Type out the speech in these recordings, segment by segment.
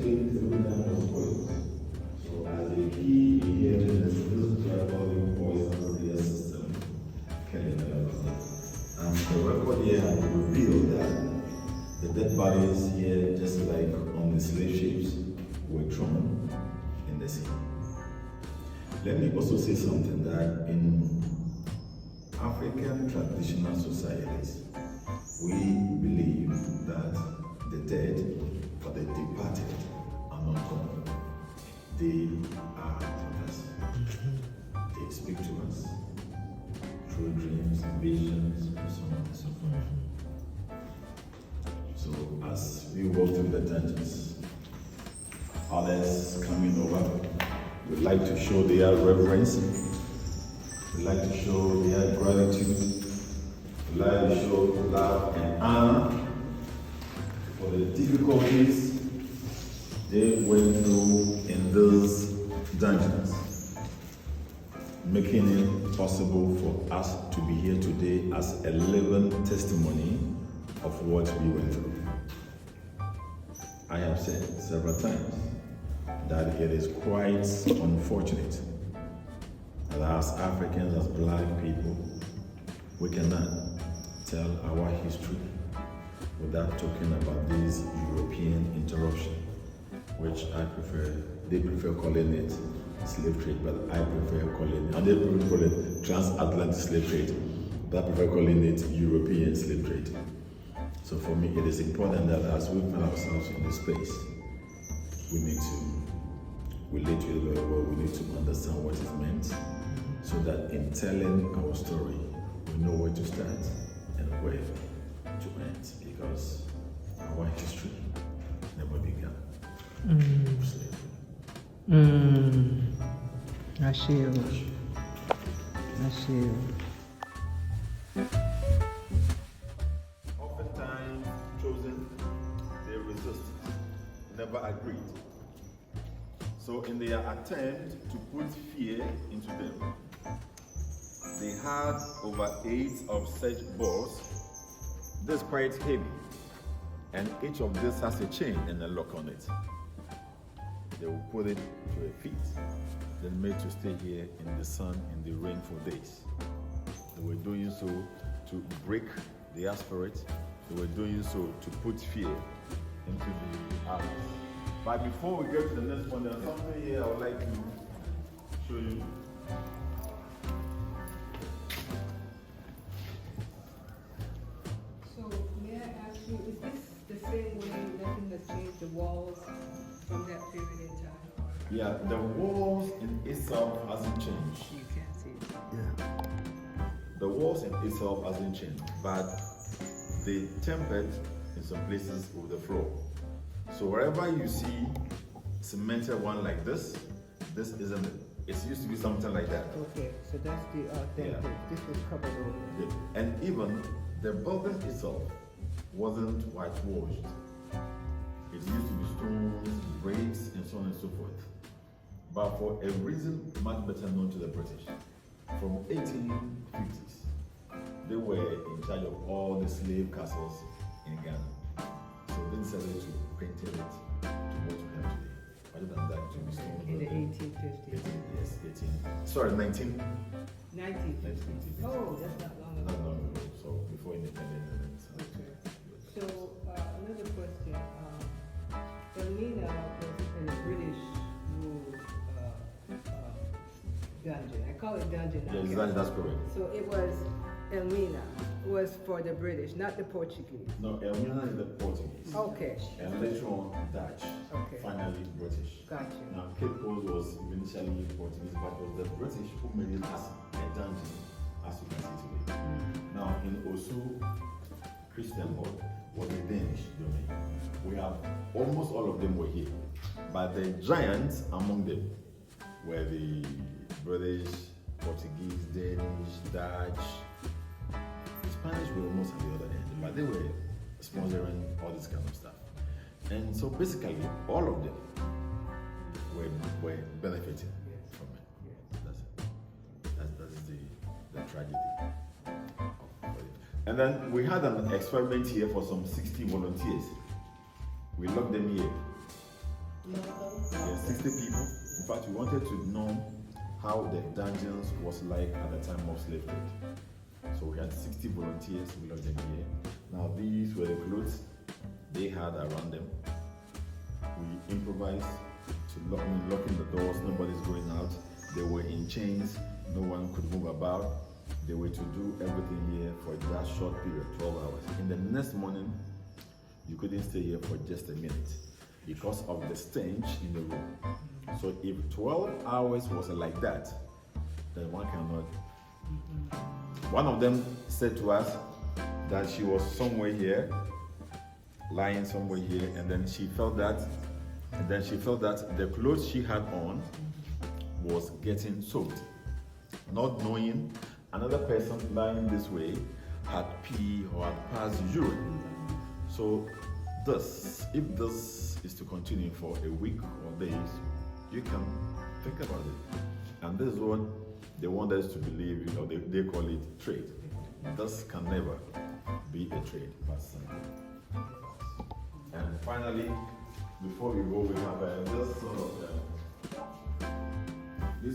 explained everything that was going. So as a key ingredient, this diabolic poison system killing everything. And the record here has revealed that the dead bodies here, just like on the slave ships, were thrown in the sea. Let me also say something that in African traditional societies, we believe that the dead or the departed are not gone. They are with us. They speak to us through dreams, visions, and so on and so forth. So as we walk through the dungeons, others coming over, we like to show their reverence, we like to show their gratitude, we like to show love and honor for the difficulties they went through in those dungeons, making it possible for us to be here today as a living testimony of what we went through. I have said several times that it is quite unfortunate that as Africans, as black people, we cannot tell our history without talking about this European interruption, which they prefer calling it slave trade, but I prefer calling it, and they prefer calling it transatlantic slave trade, but I prefer calling it European slave trade. So for me, it is important that as we find ourselves in this space, we need to relate to it very well. We need to understand what it meant, so that in telling our story, we know where to start and where to end, because our history never began with slavery. Ase'Ooo. Oftentimes chosen, they resisted, never agreed. So in their attempt to put fear into them, they had over 8 of such balls. This is quite heavy, and each of this has a chain and a lock on it. They will put it to their feet, then made to stay here in the sun, in the rain for days. They were doing so to break their spirit. They were doing so to put fear into the others. But before we get to the next one, there's something here I would like to show you. So may I ask you, is this the same way nothing has changed the walls from that period in time? Yeah, the walls in itself hasn't changed. You can't see it. Yeah. The walls in itself hasn't changed, but they tempered in some places with the floor. So wherever you see cemented one like this isn't it. It used to be something like that. Okay, so that's the authentic. Yeah. This was covered over. Yeah. And even the building itself wasn't whitewashed. It used to be stones, bricks, and so on and so forth. But for a reason much better known to the British, from 1850s, they were in charge of all the slave castles in Ghana. So they decided to paint it to what we have today. Other than that, to be stone. In the 1850s. 1950. Oh, that's not long ago. Not long ago. So before independence. Okay. So another question. Elmina was in a British ruled dungeon. I call it dungeon. Yeah, exactly, that's correct. So it was Elmina was for the British, not the Portuguese. No, Elmina is the Portuguese. Okay. And later on Dutch. Okay. Finally British. Gotcha. Now Cape Coast was initially Portuguese, but it was the British who made it as a dungeon, as you can see today. Now in Ase'Ooo, Christianborg was a Danish domain. We have almost all of them were here, but the giants among them were the British, Portuguese, Danish, Dutch. Spanish were almost at the other end, but they were sponsoring all this kind of stuff. And so basically, all of them were benefiting from it. That's the tragedy of it. And then we had an experiment here for some 60 volunteers. We locked them here. Yeah, 60 people. In fact, we wanted to know how the dungeons was like at the time of slave trade. So we had 60 volunteers, we locked them here. Now these were the clothes they had around them. We improvised to locking the doors, nobody's going out. They were in chains, no one could move about. They were to do everything here for that short period, 12 hours. In the next morning, you couldn't stay here for just a minute because of the stench in the room. So if 12 hours was like that, then one cannot. One of them said to us that she was somewhere here, lying somewhere here, and then she felt that, the clothes she had on was getting soaked. Not knowing another person lying this way had pee or had passed urine. So if this is to continue for a week or days, you can think about it. And this is what they want us to believe, they call it trade. This can never be a trade, Pastor. And finally, before we go, we have this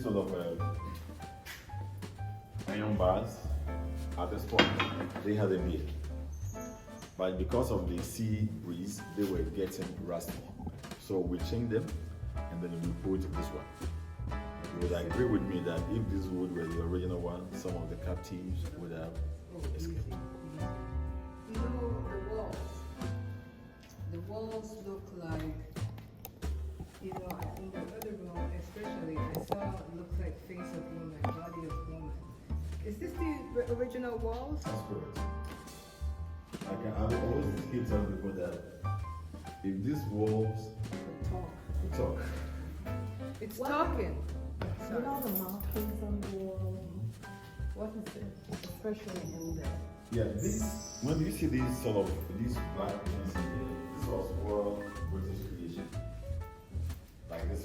sort of iron bars. At this point, they had them here. But because of the sea breeze, they were getting rusty. So we changed them, and then we put this one. You would agree with me that if this wood were the original one, some of the captives would have escaped. You know, the walls look like, in the other room especially, I saw it looks like face of woman, body of woman. Is this the original walls? That's correct. I will always keep telling people that if these walls Talk. could talk, It's talking. You know the markings on the wall? What is it? Especially in there. yeah, when you see these black things in here, this was all British creation. Like this.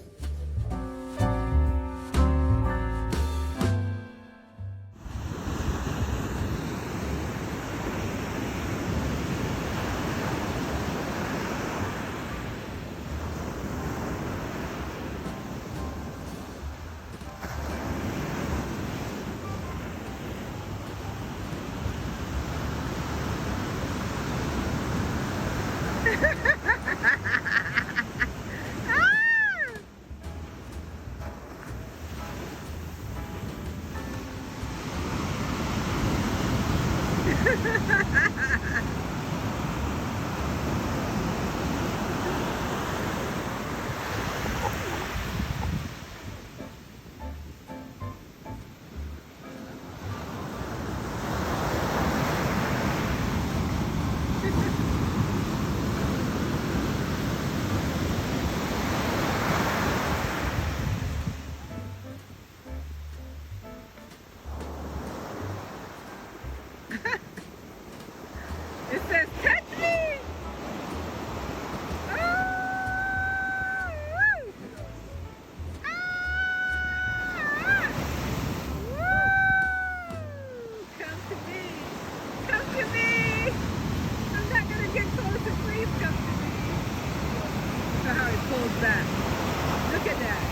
It says, touch me! Oh! Ah! Woo! Come to me! Come to me! I'm not gonna get closer, please come to me! Look at how it pulls back. Look at that.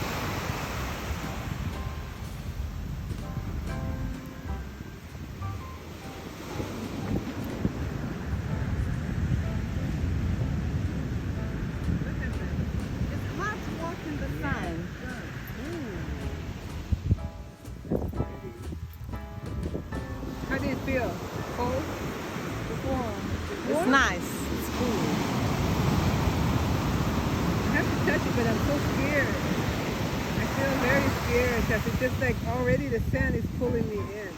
How do you feel? Cold? Warm. It's nice. It's cool. I have to touch it, but I'm so scared. I feel very scared because it's just like already the sand is pulling me in.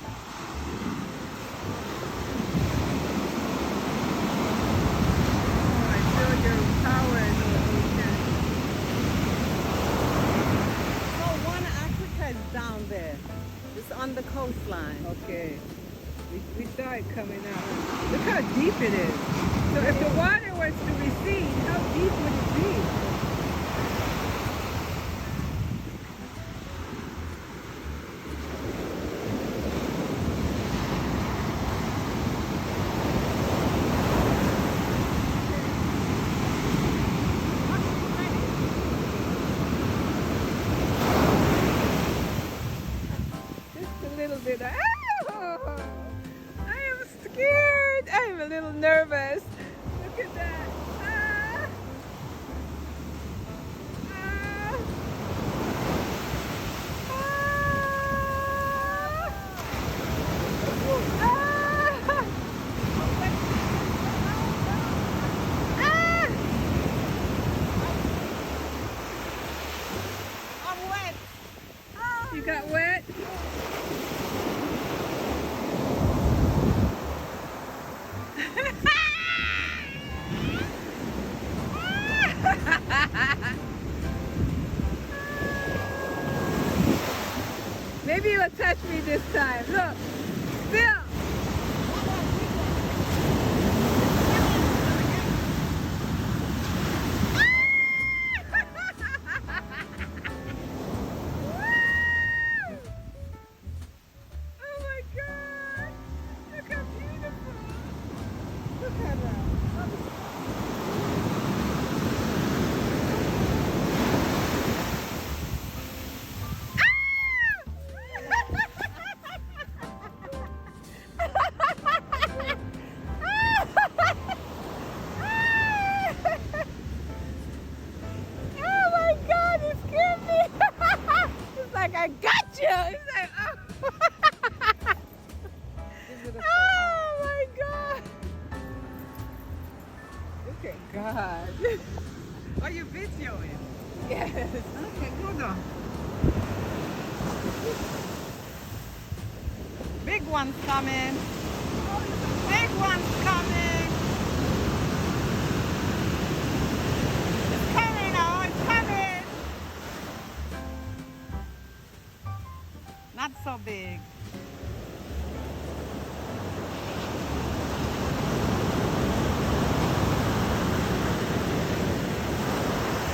Oh, I feel your power in the ocean. Oh, one Africa is down there. It's on the coastline. Okay. We saw it coming out. Look how deep it is. So if the water was to recede, how deep would it be? You got wet? Maybe you'll touch me this time. Look, still. Oh my God! Look how beautiful! Look at that. Oh my God, it scared me. It's like, I got you. It's like, oh. Oh my God. Look at God. Oh, you videoing? Yes. Okay, good on. Big one's coming. Big one's coming. It's coming now, it's coming. Not so big.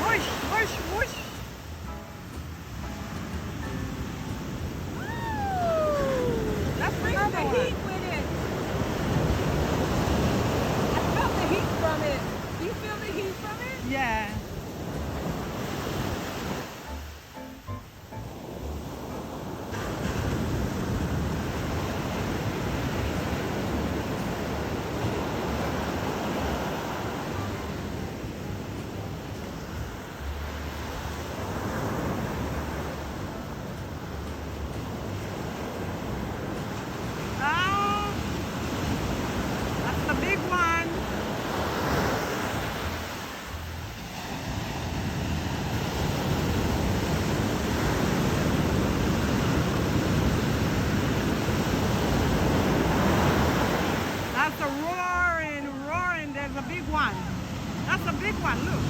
Whoosh, whoosh, whoosh. That's Bring the another heat one. with it. I felt the heat from it. Do you feel the heat from it? Yeah. Oh, that's the big one. That's a roaring, roaring. There's a big one. That's a big one, look.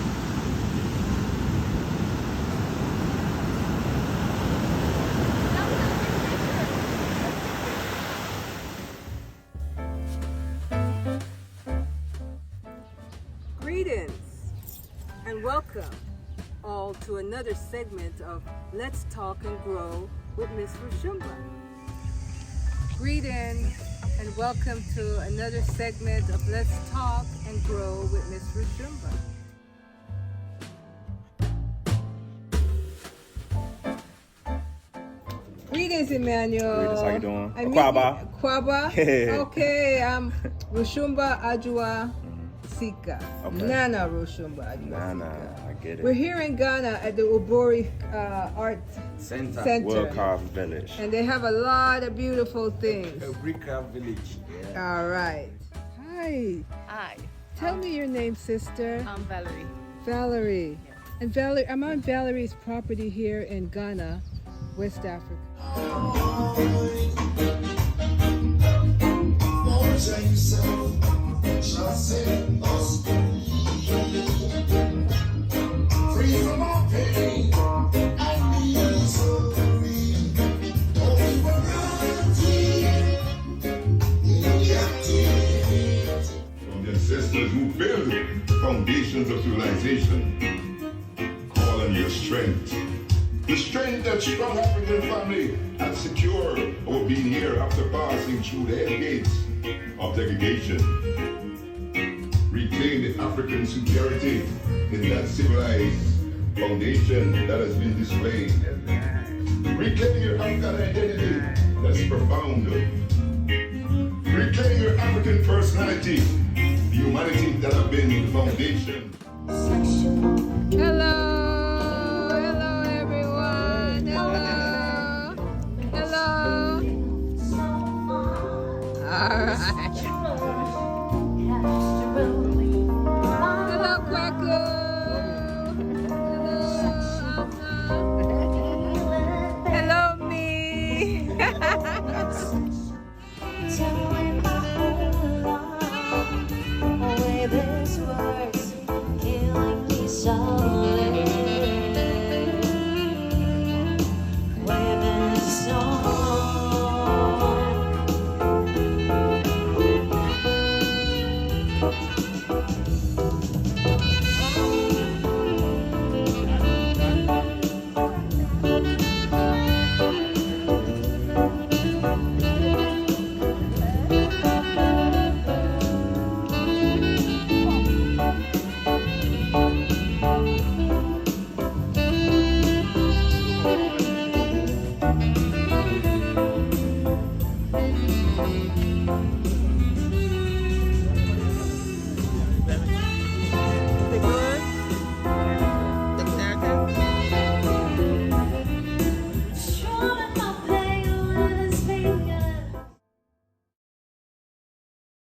Greetings and welcome all to another segment of Let's Talk and Grow with Ms Roshumba. Greetings and welcome to another segment of Let's Talk and Grow with Ms Roshumba. Greetings, Emmanuel. Greetings, how you doing? I meet Kwaba. you- Kwaba? Yeah. Okay, I'm Roshumba Ajua Sika. Okay. Nana Roshumba Ajua Nah, Sika. nah, I get We're it. here in Ghana at the Obori Art Center. World Carve Village. And they have a lot of beautiful things. Eureka Village. Yeah. All right. Hi. Hi, Tell me your name, sister. I'm Valerie. Valerie. And Valerie, I'm on Valerie's property here in Ghana, West Africa. From the ancestors who built foundations of civilization, call on your strength. The strength that strong African family had secured our being here after passing through the head gates of segregation. Reclaim the African superiority in that civilized foundation that has been displayed. Reclaim your African identity that's profound. Reclaim your African personality, the humanity that have been the foundation. Hello.